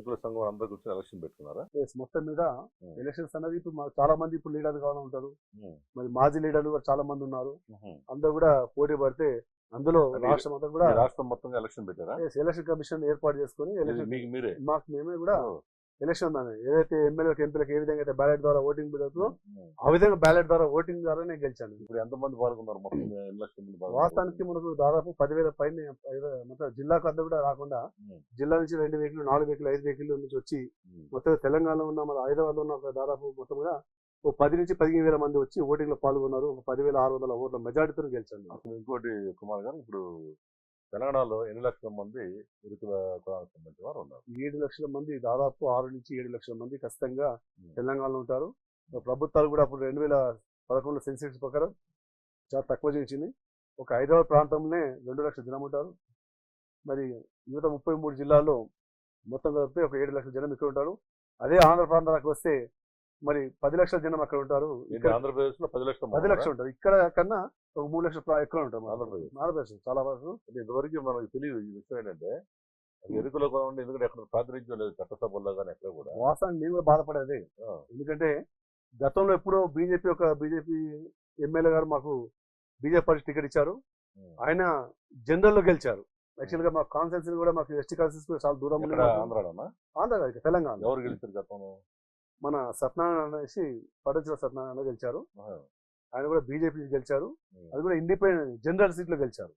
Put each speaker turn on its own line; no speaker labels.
ఎరుకుల సంఘం అందరూ కూర్చొని ఎలక్షన్ పెట్టుకున్నారా?
మొత్తం మీద ఎలక్షన్స్ అనేది ఇప్పుడు మాకు చాలా మంది ఇప్పుడు లీడర్లు కావాలని ఉంటారు. మరి మాజీ లీడర్లు కూడా చాలా మంది ఉన్నారు. అందరూ కూడా పోటీ పడితే అందులో రాష్ట్రం అంతా కూడా
రాష్ట్రం మొత్తంగా ఎలక్షన్ పెట్టారా?
ఎలక్షన్ కమిషన్ ఏర్పాటు చేసుకుని
మీరే
మాకు మేమే కూడా ఎలక్షన్ ఏదైతే ఎమ్మెల్యేలకు ఎంపీలకు ఏ విధంగా అయితే బ్యాలెట్ ద్వారా ఓటింగ్ జరుగుతుందో ఆ విధంగా బ్యాలెట్ ద్వారా ఓటింగ్ ద్వారా నేను గెలిచాను.
ఇప్పుడు ఎంతమంది పాల్గొన్నారు మొత్తం ఎలక్షన్?
వాస్తవానికి మనకు దాదాపు 10,000 పైన మొత్తం జిల్లాకు అంతా కూడా రాకుండా జిల్లా నుంచి 2 వెహికల్ 4 వెహికల్ 5 వెహికల్ నుంచి వచ్చి మొత్తం తెలంగాణలో ఉన్న మన హైదరాబాద్ లో ఉన్న దాదాపు మొత్తం కూడా 10 నుంచి 15,000 మంది వచ్చి ఓటింగ్ లో పాల్గొన్నారు. 10,600 ఓట్ల మెజార్టీతో గెలిచాను.
ఇంకోటి కుమార్ గారు, ఇప్పుడు తెలంగాణలో ఎన్ని లక్షల మంది ఎరుకుల కులానికి సంబంధించిన వారు ఉన్నారు?
7 లక్షల మంది, దాదాపు 6 నుంచి 7 లక్షల మంది ఖచ్చితంగా తెలంగాణలో ఉంటారు. ప్రభుత్వాలు కూడా అప్పుడు 2011 సెన్సెక్స్ ప్రకారం చాలా తక్కువ చేసింది. ఒక హైదరాబాద్ ప్రాంతంలోనే 2 లక్షల జనం ఉంటారు. మరి మిగతా 33 జిల్లాల్లో మొత్తం కలిపితే ఒక 7 లక్షల జనం ఇక్కడ ఉంటారు. అదే ఆంధ్ర ప్రాంతాలకు వస్తే మరి 10 లక్షల జనం అక్కడ ఉంటారు.
ఆంధ్రప్రదేశ్ లో 10 లక్షలు
ఉంటారు. ఇక్కడ కన్నా ఒక 3 లక్షల ఎక్కువ ఉంటారు. ఆంధ్రప్రదేశ్ చాలా వరకు.
ఇంతవరకు మనకు తెలియదు ఈ విషయం ఏంటంటే ఎరుకులో కూడా ఉండి, ఎందుకంటే ఎక్కడ ప్రాతినిధ్యం లేదు చట్టసభల్లో కానీ ఎక్కడ కూడా.
వాస్తవానికి నేను కూడా బాధపడేది, ఎందుకంటే గతంలో ఎప్పుడో బీజేపీ ఎమ్మెల్యే గారు మాకు బీజేపీ పార్టీ టికెట్ ఇచ్చారు. ఆయన జనరల్లో గెలిచారు. యాక్చువల్ గా మా కాన్స్టిట్యూన్సీ కూడా మాకు ఎస్టీ కాన్స్టిట్యూన్సీ చాలా దూరం ఉంది. ఆంధ్ర తెలంగాణ.
ఎవరు గెలిచారు గతంలో?
మన సత్యనారాయణ అనేసి పటంచెల సత్యనారాయణ గెలిచారు. ఆయన కూడా బీజేపీ గెలిచారు. అది కూడా ఇండిపెండెంట్ జనరల్ సీట్ లో గెలిచారు.